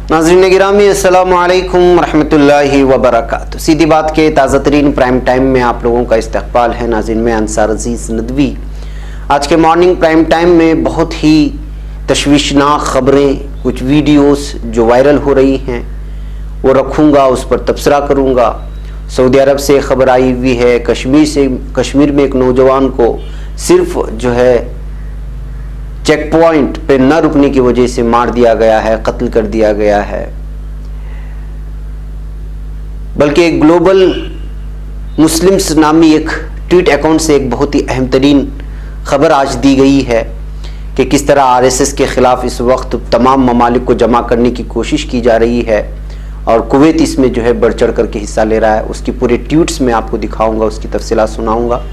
नाज़रीन गिरामी अस्सलामु अलैकुम रहमतुल्लाहि व बरकातुहू। सीधी बात के ताज़ा तरीन प्राइम टाइम में आप लोगों का इस्तकबाल है। नाज़रीन में अंसार अजीज़ नदवी आज के मॉर्निंग प्राइम टाइम में बहुत ही तशवीशनाक ख़बरें, कुछ वीडियोस जो वायरल हो रही हैं वो रखूँगा, उस पर तबसरा करूँगा। सऊदी अरब से ख़बर आई हुई है, कश्मीर में एक नौजवान को सिर्फ जो है चेक पॉइंट पे न रुकने की वजह से मार दिया गया है, कत्ल कर दिया गया है। बल्कि एक ग्लोबल मुस्लिम्स नामी एक ट्वीट अकाउंट से एक बहुत ही अहम तरीन खबर आज दी गई है कि किस तरह आरएसएस के खिलाफ इस वक्त तमाम ममालिक को जमा करने की कोशिश की जा रही है और कुवैत इसमें जो है बढ़ चढ़ करके हिस्सा ले रहा है। उसकी पूरे ट्वीट्स में आपको दिखाऊंगा, उसकी तफसीलात सुनाऊंगा।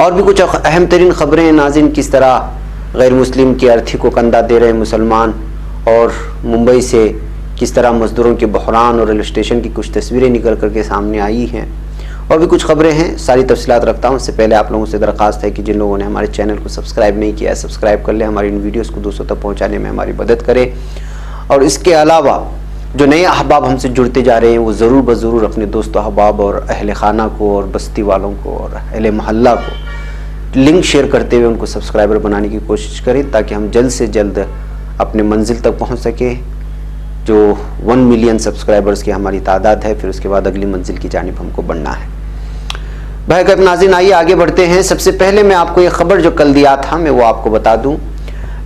और भी कुछ अहम तरीन खबरें हैं नाज़रीन, किस तरह गैर मुस्लिम की अर्थी को कंधा दे रहे हैं मुसलमान, और मुंबई से किस तरह मजदूरों के बहरान और रेलवे स्टेशन की कुछ तस्वीरें निकल करके सामने आई हैं। और भी कुछ खबरें हैं, सारी तफसीलात रखता हूँ। उससे पहले आप लोगों से दरख्वास्त है कि जिन लोगों ने हमारे चैनल को सब्सक्राइब नहीं किया है सब्सक्राइब कर लें, हमारी इन वीडियोस को दोस्तों तक पहुँचाने में हमारी मदद करें। और इसके अलावा जो नए अहबाब हमसे जुड़ते जा रहे हैं वो ज़रूर ब अपने दोस्तों अहबाब और अहल खाना को और बस्ती वालों को और अहल महल्ला को लिंक शेयर करते हुए उनको सब्सक्राइबर बनाने की कोशिश करें, ताकि हम जल्द से जल्द अपने मंजिल तक पहुंच सके जो 1 मिलियन सब्सक्राइबर्स की हमारी तादाद है। फिर उसके बाद अगली मंजिल की जानिब हमको बढ़ना है। भाई कब नाज़रीन आइए आगे बढ़ते हैं। सबसे पहले मैं आपको ये खबर जो कल दिया था मैं वो आपको बता दूं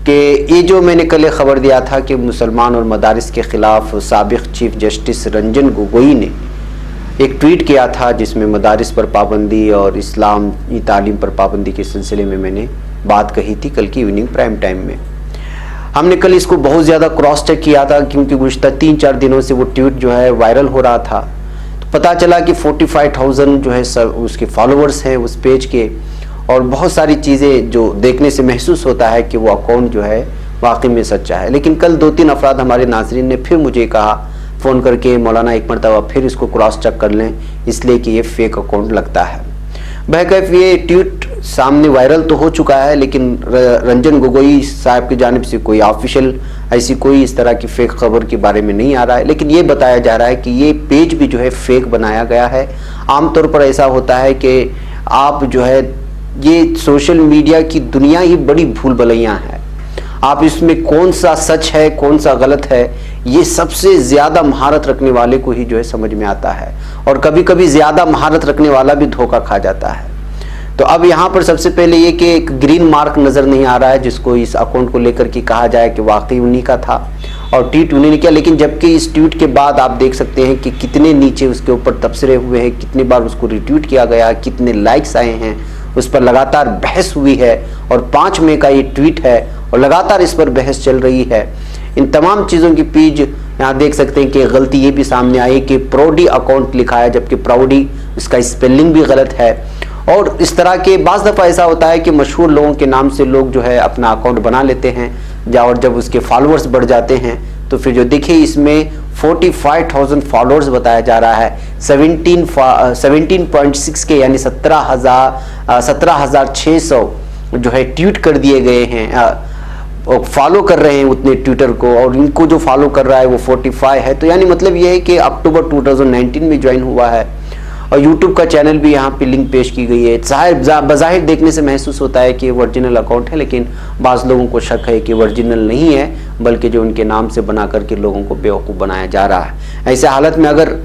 कि ये जो मैंने कल ये खबर दिया था कि मुसलमान और मदारिस के ख़िलाफ़ साबिक़ चीफ जस्टिस रंजन गोगोई ने एक ट्वीट किया था जिसमें मदारिस पर पाबंदी और इस्लामी तालीम पर पाबंदी के सिलसिले में मैंने बात कही थी कल की इवनिंग प्राइम टाइम में। हमने कल इसको बहुत ज़्यादा क्रॉस चेक किया था क्योंकि गुज़श्ता 3-4 दिनों से वो ट्वीट जो है वायरल हो रहा था। तो पता चला कि 45,000 जो है उसके फॉलोअर्स हैं उस पेज के, और बहुत सारी चीज़ें जो देखने से महसूस होता है कि वो अकाउंट जो है वाकई में सच्चा है। लेकिन कल 2-3 अफराद हमारे नाज़रीन ने फिर मुझे कहा फ़ोन करके, मौलाना एक मरतबा फिर इसको क्रॉस चेक कर लें इसलिए कि ये फेक अकाउंट लगता है। बहरकैफ ये ट्वीट सामने वायरल तो हो चुका है, लेकिन रंजन गोगोई साहब की जानिब से कोई ऑफिशियल ऐसी कोई इस तरह की फेक खबर के बारे में नहीं आ रहा है। लेकिन ये बताया जा रहा है कि ये पेज भी जो है फेक बनाया गया है। आमतौर पर ऐसा होता है कि आप जो है ये सोशल मीडिया की दुनिया ही बड़ी भूल भलैयाँ है, आप इसमें कौन सा सच है कौन सा गलत है ये सबसे ज़्यादा महारत रखने वाले को ही जो है समझ में आता है, और कभी कभी ज़्यादा महारत रखने वाला भी धोखा खा जाता है। तो अब यहाँ पर सबसे पहले ये कि एक ग्रीन मार्क नज़र नहीं आ रहा है जिसको इस अकाउंट को लेकर के कहा जाए कि वाकई उन्हीं का था और ट्वीट उन्हीं ने किया। लेकिन जबकि इस ट्वीट के बाद आप देख सकते हैं कि कितने नीचे उसके ऊपर तबसरे हुए हैं, कितनी बार उसको रिट्वीट किया गया, कितने लाइक्स आए हैं, उस पर लगातार बहस हुई है। और 5 मई का ये ट्वीट है और लगातार इस पर बहस चल रही है। इन तमाम चीज़ों की पीछ यहाँ देख सकते हैं कि गलती ये भी सामने आई कि प्राउडी अकाउंट लिखा है जबकि प्राउडी इसका स्पेलिंग भी गलत है। और इस तरह के बाज़ दफ़ा ऐसा होता है कि मशहूर लोगों के नाम से लोग जो है अपना अकाउंट बना लेते हैं और जब उसके फॉलोअर्स बढ़ जाते हैं तो फिर जो देखिए इसमें 45,000 फॉलोअर्स बताया जा रहा है। 17.6 के यानी 17,600 जो है ट्वीट कर दिए गए हैं, फॉलो कर रहे हैं उतने ट्विटर को, और इनको जो फॉलो कर रहा है वो 45 है। तो यानी मतलब ये है कि अक्टूबर 2019 में ज्वाइन हुआ है। और यूट्यूब का चैनल भी यहाँ पे लिंक पेश की गई है। बज़ाहिर देखने से महसूस होता है कि ओरिजिनल अकाउंट है, लेकिन बाज़ लोगों को शक है कि ओरिजिनल नहीं है बल्कि जो उनके नाम से बना करके लोगों को बेवकूफ़ बनाया जा रहा है। ऐसे हालत में अगर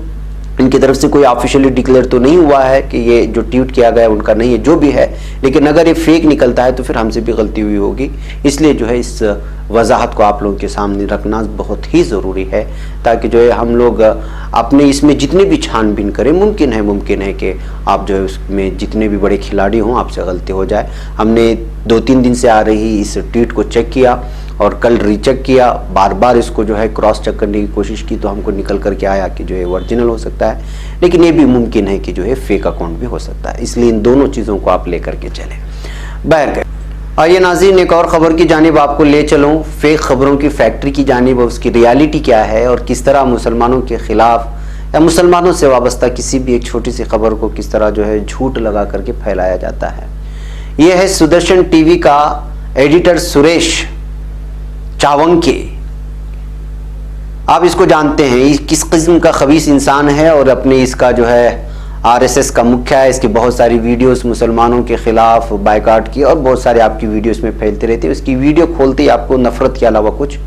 इनकी तरफ से कोई ऑफिशियली डिक्लेयर तो नहीं हुआ है कि ये जो ट्वीट किया गया उनका नहीं है, जो भी है, लेकिन अगर ये फेक निकलता है तो फिर हमसे भी गलती हुई होगी। इसलिए जो है इस वजाहत को आप लोगों के सामने रखना बहुत ही ज़रूरी है ताकि जो है हम लोग अपने इसमें जितने भी छानबीन करें, मुमकिन है कि आप जो है उसमें जितने भी बड़े खिलाड़ी हों आपसे गलती हो जाए। हमने 2-3 दिन से आ रही इस ट्वीट को चेक किया और कल रीचेक किया, बार बार इसको जो है क्रॉस चेक करने की कोशिश की तो हमको निकल करके आया कि जो है ओरिजिनल हो सकता है, लेकिन ये भी मुमकिन है कि जो है फेक अकाउंट भी हो सकता है। इसलिए इन दोनों चीज़ों को आप लेकर के चलें। बहरकैफ आइए नाज़रीन एक और ख़बर की जानिब आपको ले चलूँ, फेक ख़बरों की फैक्ट्री की जानिब। उसकी रियलिटी क्या है और किस तरह मुसलमानों के ख़िलाफ़ या मुसलमानों से वाबस्ता किसी भी एक छोटी सी खबर को किस तरह जो है झूठ लगा करके फैलाया जाता है। यह है सुदर्शन टीवी का एडिटर सुरेश चावंके। آپ اس کو جانتے ہیں یہ کس قسم کا خبیث انسان ہے، اور اپنے اس کا جو ہے RSS کا مکھیا ہے، اس کی بہت ساری ویڈیوز مسلمانوں کے خلاف بائیکاٹ کی، اور بہت سارے آپ کی ویڈیوز میں پھیلتے رہتے ہیں۔ اس کی ویڈیو کھولتے ہی آپ کو نفرت کے علاوہ کچھ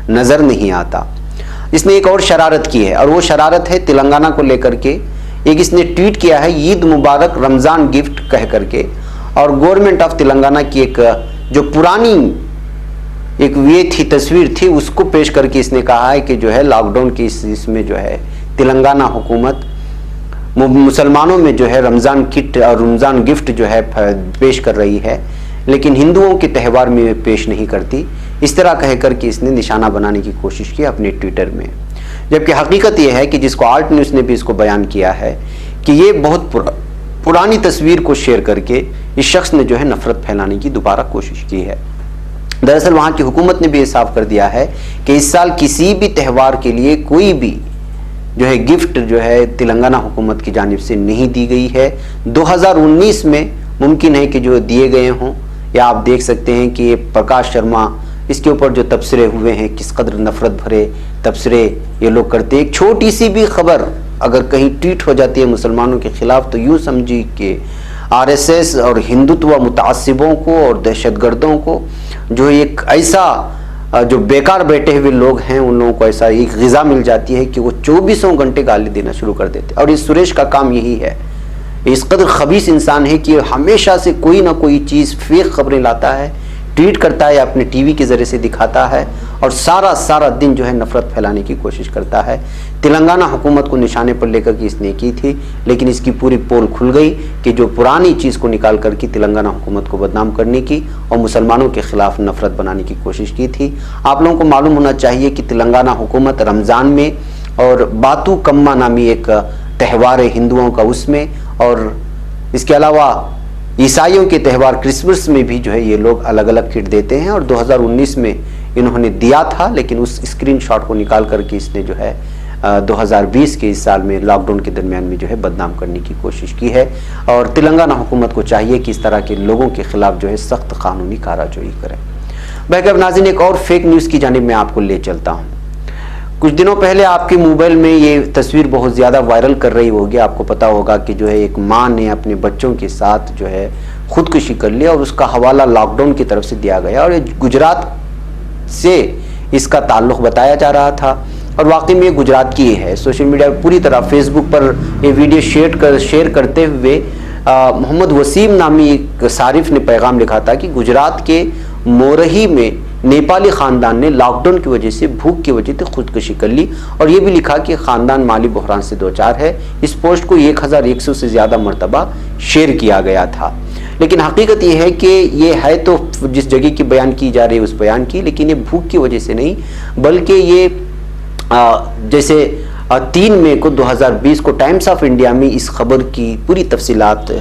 نظر نہیں آتا۔ اس نے ایک اور شرارت کی ہے، اور وہ شرارت ہے تلنگانہ کو لے کر کے۔ ایک اس نے ٹویٹ کیا ہے عید مبارک رمضان گفٹ کہہ کر کے، اور گورنمنٹ آف تلنگانہ کی ایک جو پرانی ایک یہ تھی تصویر تھی اس کو پیش کر کے اس نے کہا ہے کہ جو ہے لاک ڈاؤن کی اس میں جو ہے تلنگانہ حکومت مسلمانوں میں جو ہے رمضان کٹ اور رمضان گفٹ جو ہے پیش کر رہی ہے، لیکن ہندوؤں کے تہوار میں پیش نہیں کرتی، اس طرح کہہ کر کے اس نے نشانہ بنانے کی کوشش کی اپنے ٹویٹر میں۔ جبکہ حقیقت یہ ہے کہ جس کو آلٹ نیوز نے بھی اس کو بیان کیا ہے کہ یہ بہت پرانی تصویر کو شیئر کر کے اس شخص نے جو ہے نفرت پھیلانے کی دوبارہ کوشش کی ہے۔ دراصل وہاں کی حکومت نے بھی یہ صاف کر دیا ہے کہ اس سال کسی بھی تہوار کے لیے کوئی بھی جو ہے گفٹ جو ہے تلنگانہ حکومت کی جانب سے نہیں دی گئی ہے۔ 2019 میں ممکن ہے کہ جو دیے گئے ہوں، یا آپ دیکھ سکتے ہیں کہ پرکاش شرما اس کے اوپر جو تبصرے ہوئے ہیں کس قدر نفرت بھرے تبصرے یہ لوگ کرتے ہیں۔ ایک چھوٹی سی بھی خبر اگر کہیں ٹویٹ ہو جاتی ہے مسلمانوں کے خلاف تو یوں سمجھی کہ RSS اور ہندوتوا متعصبوں کو اور دہشت گردوں کو جو ایک ایسا جو بیکار بیٹھے ہوئے لوگ ہیں ان لوگوں کو ایسا ایک غذا مل جاتی ہے کہ وہ 24 گھنٹے گالی دینا شروع کر دیتے ہیں۔ اور اس سریش کا کام یہی ہے، اس قدر خبیث انسان ہے کہ ہمیشہ سے کوئی نہ کوئی چیز فیک خبریں لاتا ہے، ٹویٹ کرتا ہے، اپنے ٹی وی کے ذریعے سے دکھاتا ہے، اور سارا دن جو ہے نفرت پھیلانے کی کوشش کرتا ہے۔ تلنگانہ حکومت کو نشانے پر لے کر کے اس نے کی تھی، لیکن اس کی پوری پول کھل گئی کہ جو پرانی چیز کو نکال کر کے تلنگانہ حکومت کو بدنام کرنے کی اور مسلمانوں کے خلاف نفرت بنانے کی کوشش کی تھی۔ آپ لوگوں کو معلوم ہونا چاہیے کہ تلنگانہ حکومت رمضان میں اور باتو کما نامی ایک تہوار ہے ہندوؤں کا اس میں، اور اس کے علاوہ عیسائیوں کے تہوار کرسمس میں بھی جو ہے یہ لوگ الگ الگ کٹ دیتے ہیں، اور 2019 میں انہوں نے دیا تھا، لیکن اس اسکرین شاٹ کو نکال کر کے اس نے جو ہے 2020 کے اس سال میں لاک ڈاؤن کے درمیان میں جو ہے بدنام کرنے کی کوشش کی ہے۔ اور تلنگانہ حکومت کو چاہیے کہ اس طرح کے لوگوں کے خلاف جو ہے سخت قانونی کارروائی کرے۔ بہرکیف ناظرین، ایک اور فیک نیوز کی جانب میں آپ کو لے چلتا ہوں۔ کچھ دنوں پہلے آپ کے موبائل میں یہ تصویر بہت زیادہ وائرل کر رہی ہوگی، آپ کو پتا ہوگا کہ جو ہے ایک ماں نے اپنے بچوں کے ساتھ جو ہے خودکشی کر لی، اور اس کا حوالہ لاک ڈاؤن کی طرف سے دیا گیا، اور یہ گجرات سے اس کا تعلق بتایا جا رہا تھا، اور واقعی میں گجرات کی ہے۔ سوشل میڈیا پر پوری طرح فیس بک پر یہ ویڈیو شیئر کرتے ہوئے محمد وسیم نامی ایک صارف نے پیغام لکھا تھا کہ گجرات کے مورہی میں نیپالی خاندان نے لاک ڈاؤن کی وجہ سے بھوک کی وجہ سے خودکشی کر لی، اور یہ بھی لکھا کہ خاندان مالی بحران سے دوچار ہے۔ اس پوسٹ کو 1100 سے زیادہ مرتبہ شیئر کیا گیا تھا، لیکن حقیقت یہ ہے کہ یہ ہے تو جس جگہ کی بیان کی جا رہی ہے اس بیان کی، لیکن یہ بھوک کی وجہ سے نہیں، بلکہ یہ جیسے 3 مئی کو 2020 کو ٹائمز آف انڈیا میں اس خبر کی پوری تفصیلات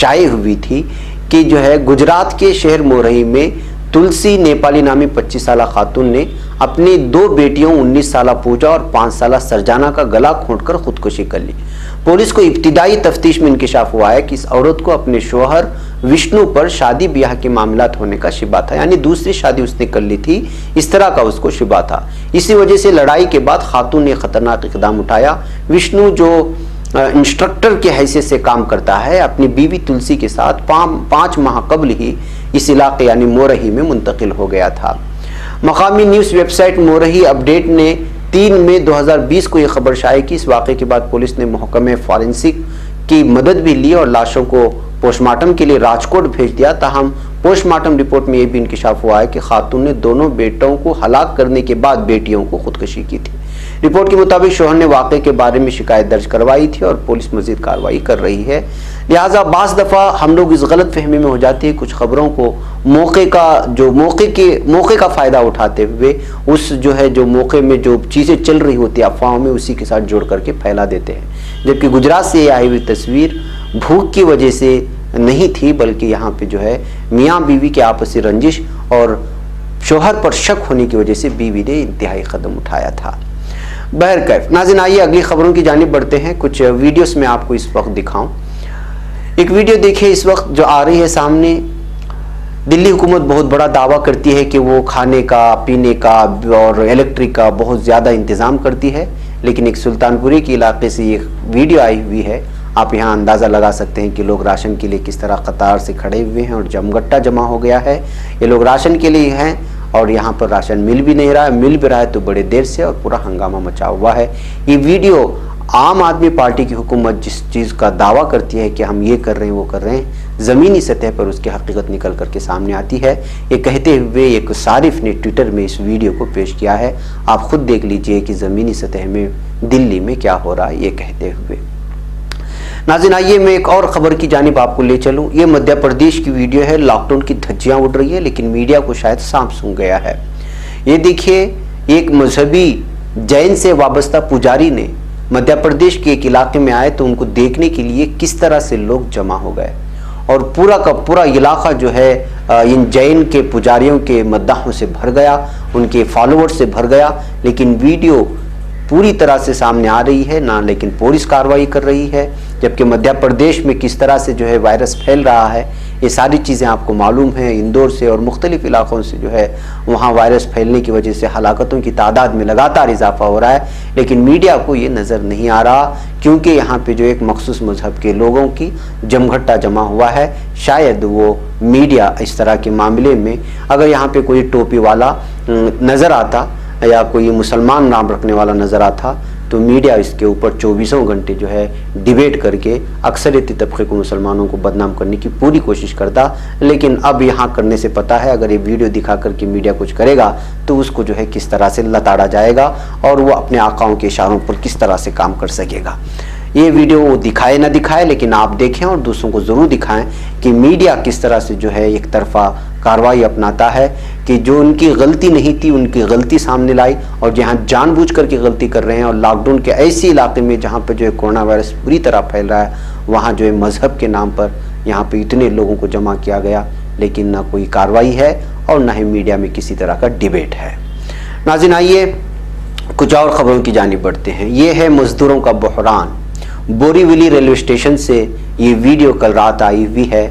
شائع ہوئی تھی کہ جو ہے گجرات کے شہر مورہی میں تلسی نیپالی نامی 25 سالہ خاتون نے اپنی 2 بیٹیوں 19 سالہ پوجا اور 5 سالہ سرجانا کا گلا گھونٹ کر خودکشی کر لی۔ پولیس کو ابتدائی تفتیش میں انکشاف ہوا ہے کہ اس عورت کو اپنے شوہر وشنو پر شادی بیاہ کے معاملات ہونے کا شبہ تھا، یعنی دوسری شادی اس نے کر لی تھی، اس طرح کا اس کو شبہ تھا۔ اسی وجہ سے لڑائی کے بعد خاتون نے خطرناک اقدام اٹھایا۔ وشنو جو انسٹرکٹر کے حیثیت سے کام کرتا ہے، اپنی بیوی تلسی کے ساتھ 5 ماہ قبل ہی اس علاقے یعنی مورہی میں منتقل ہو گیا تھا۔ مقامی نیوز ویب سائٹ مورہی اپڈیٹ نے 3 مئی 2020 کو یہ خبر شائع کی۔ اس واقعے کے بعد پولیس نے محکمہ فورینسک کی مدد بھی لی اور لاشوں کو پوسٹ مارٹم کے لیے راجکوٹ بھیج دیا۔ تاہم پوسٹ مارٹم رپورٹ میں یہ بھی انکشاف ہوا ہے کہ خاتون نے دونوں بیٹوں کو ہلاک کرنے کے بعد بیٹیوں کو خودکشی کی تھی۔ رپورٹ کے مطابق شوہر نے واقعے کے بارے میں شکایت درج کروائی تھی اور پولیس مزید کارروائی کر رہی ہے۔ لہٰذا بعض دفعہ ہم لوگ اس غلط فہمی میں ہو جاتے ہیں، کچھ خبروں کو موقع کا فائدہ اٹھاتے ہوئے اس جو ہے جو موقع میں جو چیزیں چل رہی ہوتی ہیں افواہوں میں اسی کے ساتھ جوڑ کر کے پھیلا دیتے ہیں، جبکہ گجرات سے یہ آئی ہوئی تصویر بھوک کی وجہ سے نہیں تھی، بلکہ یہاں پہ جو ہے میاں بیوی کے آپسی رنجش اور شوہر پر شک ہونے کی وجہ سے بیوی نے انتہائی قدم اٹھایا تھا۔ بہرکیف ناظرین، آئیے اگلی خبروں کی جانب بڑھتے ہیں۔ کچھ ویڈیوز میں آپ کو اس وقت دکھاؤں۔ ایک ویڈیو دیکھیں اس وقت جو آ رہی ہے سامنے، दिल्ली हुकूमत बहुत बड़ा दावा करती है कि वो खाने का, पीने का और इलेक्ट्रिक का बहुत ज़्यादा इंतज़ाम करती है, लेकिन एक सुल्तानपुरी के इलाके से ये वीडियो आई हुई है। आप यहाँ अंदाज़ा लगा सकते हैं कि लोग राशन के लिए किस तरह कतार से खड़े हुए हैं और जमघट्टा जमा हो गया है। ये लोग राशन के लिए हैं और यहाँ पर राशन मिल भी नहीं रहा है, मिल भी रहा है तो बड़े देर से, और पूरा हंगामा मचा हुआ है। ये वीडियो आम आदमी पार्टी की हुकूमत जिस चीज़ का दावा करती है कि हम ये कर रहे हैं वो कर रहे हैं, ज़मीनी सतह पर उसकी हकीकत निकल करके सामने आती है। ये कहते हुए एक सारिफ ने ट्विटर में इस वीडियो को पेश किया है। आप खुद देख लीजिए कि ज़मीनी सतह में दिल्ली में क्या हो रहा है ये कहते हुए। नाज़रीन, आइए मैं एक और ख़बर की जानिब आपको ले चलूँ। ये मध्य प्रदेश की वीडियो है। लॉकडाउन की धज्जियाँ उड़ रही है, लेकिन मीडिया को शायद सांप सूंघ गया है। ये देखिए, एक मजहबी जैन से वाबस्ता पुजारी ने मध्य प्रदेश के एक इलाके में आए तो उनको देखने के लिए किस तरह से लोग जमा हो गए, और पूरा का पूरा इलाका जो है इन जैन के पुजारियों के मद्दाहों से भर गया, उनके फॉलोअर्स से भर गया। लेकिन वीडियो पूरी तरह से सामने आ रही है ना, लेकिन पुलिस कार्रवाई कर रही है। जबकि मध्य प्रदेश में किस तरह से जो है वायरस फैल रहा है, ये सारी चीज़ें आपको मालूम है। इंदौर से और मुख्तलिफ इलाकों से जो है वहाँ वायरस फैलने की वजह से हलाकतों की तादाद में लगातार इजाफा हो रहा है, लेकिन मीडिया को ये नज़र नहीं आ रहा, क्योंकि यहाँ पे जो एक मखसूस मजहब के लोगों की जमघट्टा जमा हुआ है। शायद वो मीडिया इस तरह के मामले में, अगर यहाँ पे कोई टोपी वाला नज़र आता या कोई मुसलमान नाम रखने वाला नज़र आता तो मीडिया इसके ऊपर 24 घंटे जो है डिबेट करके अक्सरियती तबके को, मुसलमानों को बदनाम करने की पूरी कोशिश करता। लेकिन अब यहाँ करने से पता है, अगर ये वीडियो दिखा करके मीडिया कुछ करेगा तो उसको जो है किस तरह से लताड़ा जाएगा और वो अपने आकाओं के इशारों पर किस तरह से काम कर सकेगा। ये वीडियो वो दिखाए ना दिखाए, लेकिन आप देखें और दूसरों को ज़रूर दिखाएं कि मीडिया किस तरह से जो है एक तरफा कार्रवाई अपनाता है, कि जो उनकी गलती नहीं थी उनकी गलती सामने लाई, और जहाँ जानबूझ करके गलती कर रहे हैं। और लॉकडाउन के ऐसे इलाके में जहाँ पर जो है कोरोना वायरस पूरी तरह फैल रहा है, वहाँ जो है मज़हब के नाम पर यहाँ पर इतने लोगों को जमा किया गया, लेकिन ना कोई कार्रवाई है और ना ही मीडिया में किसी तरह का डिबेट है। नाज़रीन, आइए कुछ और ख़बरों की जानिब बढ़ते हैं। ये है मज़दूरों का बहरान। बोरीवली रेलवे स्टेशन से ये वीडियो कल रात आई हुई है।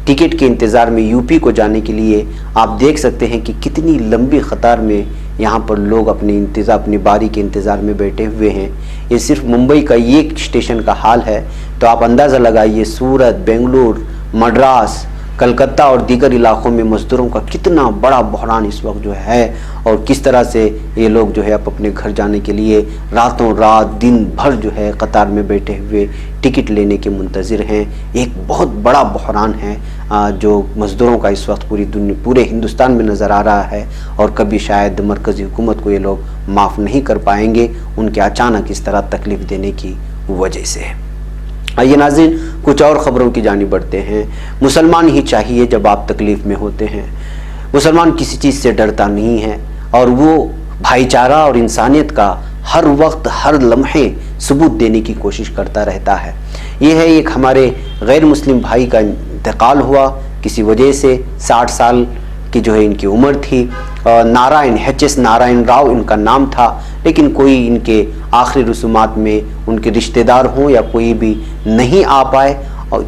टिकट के इंतज़ार में यूपी को जाने के लिए आप देख सकते हैं कि कितनी लंबी कतार में यहाँ पर लोग अपनी बारी के इंतज़ार में बैठे हुए हैं। ये सिर्फ मुंबई का ये स्टेशन का हाल है, तो आप अंदाज़ा लगाइए सूरत, बेंगलुरु, मद्रास, कलकत्ता और दीगर इलाकों में मज़दूरों का कितना बड़ा बहरान इस वक्त जो है, और किस तरह से ये लोग जो है अपने घर जाने के लिए रातों रात दिन भर जो है कतार में बैठे हुए टिकट लेने के मुंतज़िर हैं। एक बहुत बड़ा बहरान है जो मज़दूरों का इस वक्त पूरे हिंदुस्तान में नज़र आ रहा है, और कभी शायद मरकज़ी हुकूमत को ये लोग माफ़ नहीं कर पाएंगे उनके अचानक इस तरह तकलीफ़ देने की वजह से। आइए नाज़रीन, कुछ और ख़बरों की जानिब बढ़ते हैं। मुसलमान ही चाहिए जब आप तकलीफ़ में होते हैं। मुसलमान किसी चीज़ से डरता नहीं है, और वो भाईचारा और इंसानियत का हर वक्त हर लम्हे सबूत देने की कोशिश करता रहता है। ये है एक हमारे गैर मुस्लिम भाई का इंतकाल हुआ किसी वजह से। 60 साल की जो है इनकी उम्र थी। नारायण HS नारायण राव इनका नाम था, लेकिन कोई इनके आखिरी रसूमात में उनके रिश्तेदार हों या कोई भी नहीं आ पाए,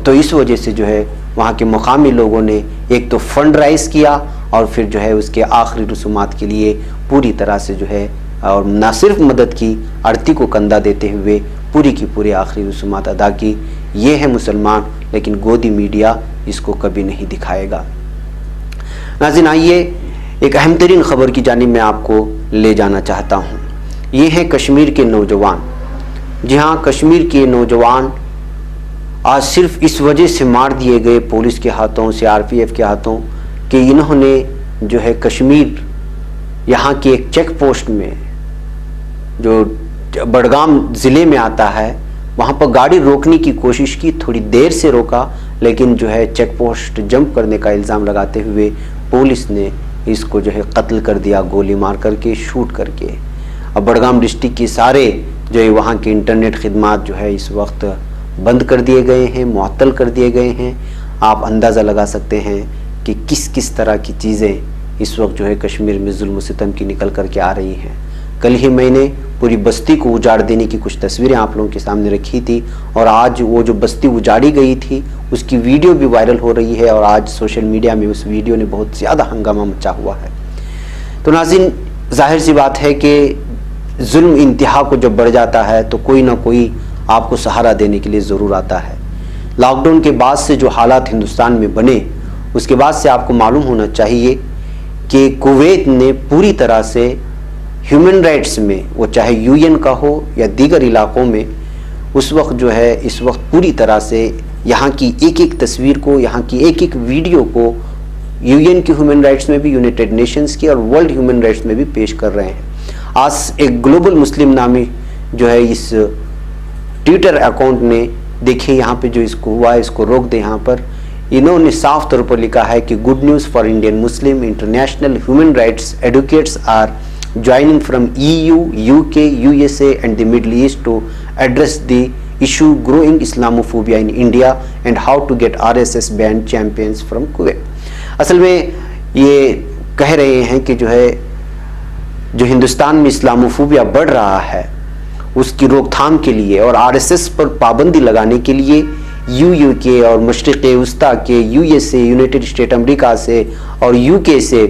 तो इस वजह से जो है वहाँ के मुकामी लोगों ने एक तो फंड राइज किया, और फिर जो है उसके आखिरी रसूमात के लिए पूरी तरह से जो है, और न सिर्फ मदद की, आरती को कंधा देते हुए पूरी की पूरी आखिरी रसूमात अदा की। ये है मुसलमान, लेकिन गोदी मीडिया इसको कभी नहीं दिखाएगा। नाज़रीन, आइए एक अहम तरीन ख़बर की जानिब मैं आपको ले जाना चाहता हूँ। ये है कश्मीर के नौजवान। जी हाँ, कश्मीर के नौजवान आज सिर्फ इस वजह से मार दिए गए पुलिस के हाथों, CRPF के हाथों, कि इन्होंने जो है कश्मीर यहाँ की एक चेक पोस्ट में, जो बडगाम ज़िले में आता है, वहाँ पर गाड़ी रोकने की कोशिश की, थोड़ी देर से रोका, लेकिन जो है चेक पोस्ट जंप करने का इल्ज़ाम लगाते हुए पुलिस ने इसको जो है कत्ल कर दिया, गोली मार करके, शूट करके। अब बडगाम डिस्ट्रिक्ट की सारे जो है वहाँ के इंटरनेट खिदमात जो है इस वक्त बंद कर दिए गए हैं, मुअत्तल कर दिए गए हैं। आप अंदाज़ा लगा सकते हैं कि किस किस तरह की चीज़ें इस वक्त जो है कश्मीर में जुल्म सितम की निकल कर के आ रही हैं। कल ही मैंने पूरी बस्ती को उजाड़ देने की कुछ तस्वीरें आप लोगों के सामने रखी थी, और आज वो जो बस्ती उजाड़ी गई थी उसकी वीडियो भी वायरल हो रही है, और आज सोशल मीडिया में उस वीडियो ने बहुत ज़्यादा हंगामा मचा हुआ है। तो नाज़रीन, जाहिर सी बात है कि जुल्म इंतहा को जब बढ़ जाता है तो कोई ना कोई आपको सहारा देने के लिए ज़रूर आता है। लॉकडाउन के बाद से जो हालात हिंदुस्तान में बने, उसके बाद से आपको मालूम होना चाहिए कि कुवैत ने पूरी तरह से ह्यूमन राइट्स में, वो चाहे यूएन का हो या दीगर इलाकों में, उस वक्त जो है इस वक्त पूरी तरह से यहाँ की एक एक तस्वीर को, यहाँ की एक एक वीडियो को यूएन की ह्यूमन राइट्स में भी, यूनाइटेड नेशंस की और वर्ल्ड ह्यूमन राइट्स में भी पेश कर रहे हैं। आज एक ग्लोबल मुस्लिम नामी जो है इस ट्विटर अकाउंट ने, देखिए यहाँ पे जो इसको हुआ है इसको रोक दे। यहाँ पर इन्होंने साफ तौर पर लिखा है कि good news for Indian Muslim international human rights advocates are joining from EU, UK, USA and the Middle East to address the issue growing Islamophobia in India and how to get RSS banned champions from Kuwait। असल में ये कह रहे हैं कि जो हिंदुस्तान में Islamophobia बढ़ रहा है उसकी रोकथाम के लिए और RSS पर पाबंदी लगाने के लिए UK और मशरिक़ वस्ता के USA, यूनाइटेड स्टेट अमेरिका से और UK से,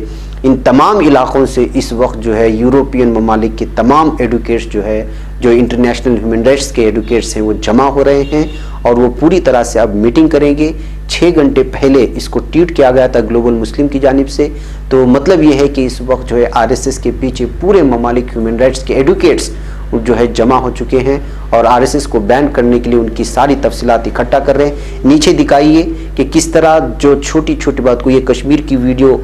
इन तमाम इलाक़ों से इस वक्त जो है यूरोपियन ममालिक के तमाम एडवोकेट्स जो है, जो इंटरनेशनल ह्यूमन राइट्स के एडवोकेट्स हैं, वो जमा हो रहे हैं और वो पूरी तरह से अब मीटिंग करेंगे। 6 घंटे पहले इसको ट्वीट किया गया था ग्लोबल मुस्लिम की जानिब से। तो मतलब ये है कि इस वक्त जो है RSS के पीछे पूरे ममालिक ह्यूमन राइट्स के एडवोकेट्स जो है जमा हो चुके हैं और RSS को बैन करने के लिए उनकी सारी तफसीलात इकट्ठा कर रहे हैं। नीचे दिखाइए कि किस तरह जो छोटी छोटी बात को, ये कश्मीर की वीडियो,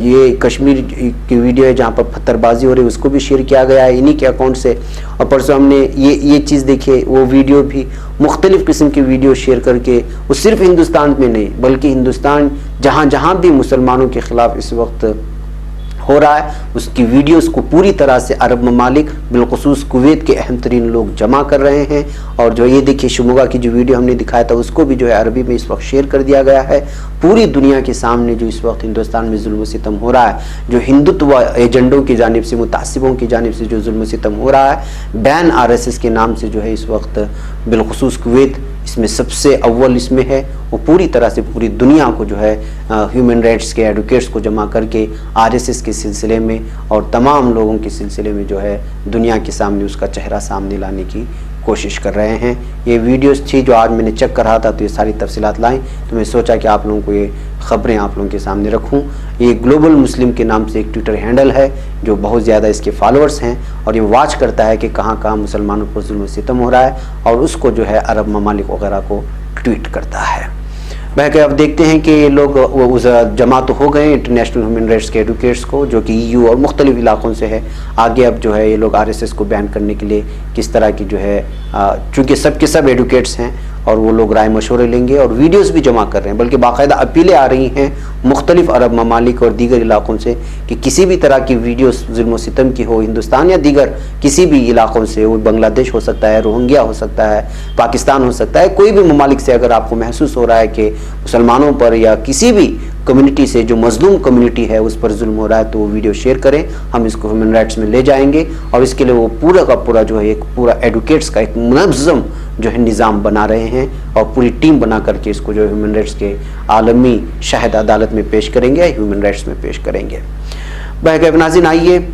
ये कश्मीर की वीडियो है जहाँ पर पत्थरबाजी हो रही है, उसको भी शेयर किया गया है इन्हीं के अकाउंट से। और परसों हमने ये चीज़ देखी, वो वीडियो भी मुख्तलिफ़ किस्म की वीडियो शेयर करके, वो सिर्फ हिंदुस्तान में नहीं बल्कि हिंदुस्तान जहाँ जहाँ भी मुसलमानों के ख़िलाफ़ इस वक्त हो रहा है उसकी वीडियोस को पूरी तरह से अरब ममालिक, बिलखुसूस कुवैत के अहम तरीन लोग जमा कर रहे हैं। और जो ये देखिए शुमुगा की जो वीडियो हमने दिखाया था उसको भी जो है अरबी में इस वक्त शेयर कर दिया गया है। पूरी दुनिया के सामने जो इस वक्त हिंदुस्तान में जुल्म सितम हो रहा है, जो हिंदुत्व एजेंडों की जानिब से, मुतासिबों की जानिब से जो जुल्म सितम हो रहा है, बैन RSS के नाम से जो है इस वक्त बिलखुसूस कुवैत इसमें सबसे अव्वल इसमें है। वो पूरी तरह से पूरी दुनिया को जो है ह्यूमन राइट्स के एडवोकेट्स को जमा करके RSS के सिलसिले में और तमाम लोगों के सिलसिले में जो है दुनिया के सामने उसका चेहरा सामने लाने की कोशिश कर रहे हैं। ये वीडियोस थी जो आज मैंने चेक कर रहा था तो ये सारी तफसीलात लाई, तो मैं सोचा कि आप लोगों को ये ख़बरें आप लोगों के सामने रखूं। ये ग्लोबल मुस्लिम के नाम से एक ट्विटर हैंडल है जो बहुत ज़्यादा इसके फॉलोअर्स हैं और ये वॉच करता है कि कहाँ कहाँ मुसलमानों पर जुल्म सितम हो रहा है और उसको जो है अरब ममालिक वगैरह को ट्वीट करता है। बहके अब देखते हैं कि ये लोग वो जमा तो हो गए इंटरनेशनल ह्यूमन राइट्स के एडवोकेट्स को, जो कि EU और मुख्तलिफ़ इलाक़ों से है। आगे अब जो है ये लोग RSS को बैन करने के लिए किस तरह की जो है, चूँकि सब के सब एडवोकेट्स हैं और वो लोग राय मशवरे लेंगे और वीडियोस भी जमा कर रहे हैं, बल्कि बाकायदा अपीलें आ रही हैं मुख्तलिफ़ अरब ममालिक और दीगर इलाक़ों से कि किसी भी तरह की वीडियोस जुल्म सितम की हो, हिंदुस्तान या दीगर किसी भी इलाक़ों से, वो बांग्लादेश हो सकता है, रोहिंग्या हो सकता है, पाकिस्तान हो सकता है, कोई भी ममालिक से अगर आपको महसूस हो रहा है कि मुसलमानों पर या किसी भी कम्युनिटी से जो मजलूम कम्युनिटी है उस पर जुल्म हो रहा है तो वो वीडियो शेयर करें, हम इसको ह्यूमन राइट्स में ले जाएंगे और इसके लिए वो पूरा का पूरा जो है एक पूरा एडवोकेट्स का एक मुनज़्ज़म जो है निज़ाम बना रहे हैं और पूरी टीम बना करके इसको जो ह्यूमन राइट्स के आलमी शहद अदालत में पेश करेंगे, ह्यूमन राइट्स में पेश करेंगे। बहके नाज़रीन, आइए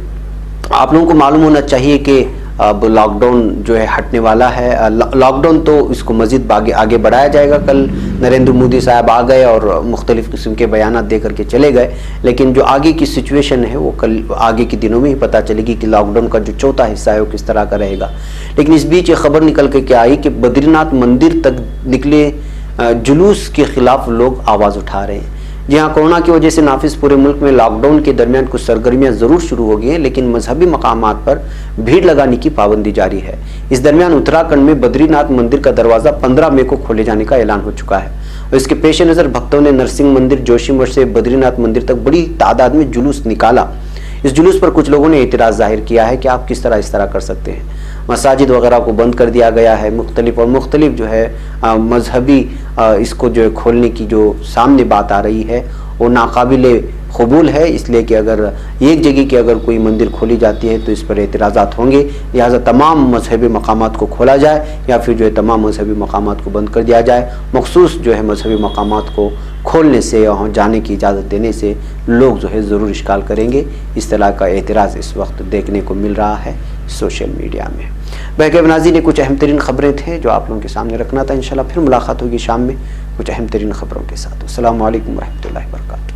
आप लोगों को मालूम होना चाहिए कि अब लॉकडाउन जो है हटने वाला है। लॉकडाउन तो इसको मज़ीद आगे बढ़ाया जाएगा। कल नरेंद्र मोदी साहब आ गए और मुख्तलिफ़ किस्म के बयान दे करके चले गए, लेकिन जो आगे की सिचुएशन है वो कल आगे के दिनों में ही पता चलेगी कि लॉकडाउन का जो चौथा हिस्सा है वो किस तरह का रहेगा। लेकिन इस बीच ये खबर निकल के क्या आई कि बद्रीनाथ मंदिर तक निकले जुलूस के ख़िलाफ़ लोग आवाज़ उठा रहे हैं। जी हाँ, कोरोना की वजह से नाफिज पूरे मुल्क में लॉकडाउन के दरमियान कुछ सरगर्मियां ज़रूर शुरू हो गई हैं, लेकिन मजहबी मकामात पर भीड़ लगाने की पाबंदी जारी है। इस दरमियान उत्तराखंड में बद्रीनाथ मंदिर का दरवाज़ा 15 मई को खोले जाने का ऐलान हो चुका है और इसके पेश नज़र भक्तों ने नरसिंह मंदिर, जोशीमठ से बद्रीनाथ मंदिर तक बड़ी तादाद में जुलूस निकाला। इस जुलूस पर कुछ लोगों ने एतराज़ जाहिर किया है कि आप किस तरह इस तरह कर सकते हैं। मसाजिद वगैरह को बंद कर दिया गया है, मुख्तलिफ जो है मजहबी इसको जो है खोलने की जो सामने बात आ रही है वो नाकाबिले قبول ہے، اس لیے کہ اگر ایک جگہ کی اگر کوئی مندر کھولی جاتی ہے تو اس پر اعتراضات ہوں گے، لہٰذا تمام مذہبی مقامات کو کھولا جائے یا پھر جو ہے تمام مذہبی مقامات کو بند کر دیا جائے۔ مخصوص جو ہے مذہبی مقامات کو کھولنے سے یا وہاں جانے کی اجازت دینے سے لوگ جو ہے ضرور اشکال کریں گے۔ اس طرح کا اعتراض اس وقت دیکھنے کو مل رہا ہے سوشل میڈیا میں۔ بہرکیف ناظرین، کچھ اہم ترین خبریں تھیں جو آپ لوگوں کے سامنے رکھنا تھا۔ انشاءاللہ پھر ملاقات ہوگی شام میں کچھ اہم ترین خبروں کے ساتھ۔ السلام علیکم ورحمۃ اللہ وبرکاتہ۔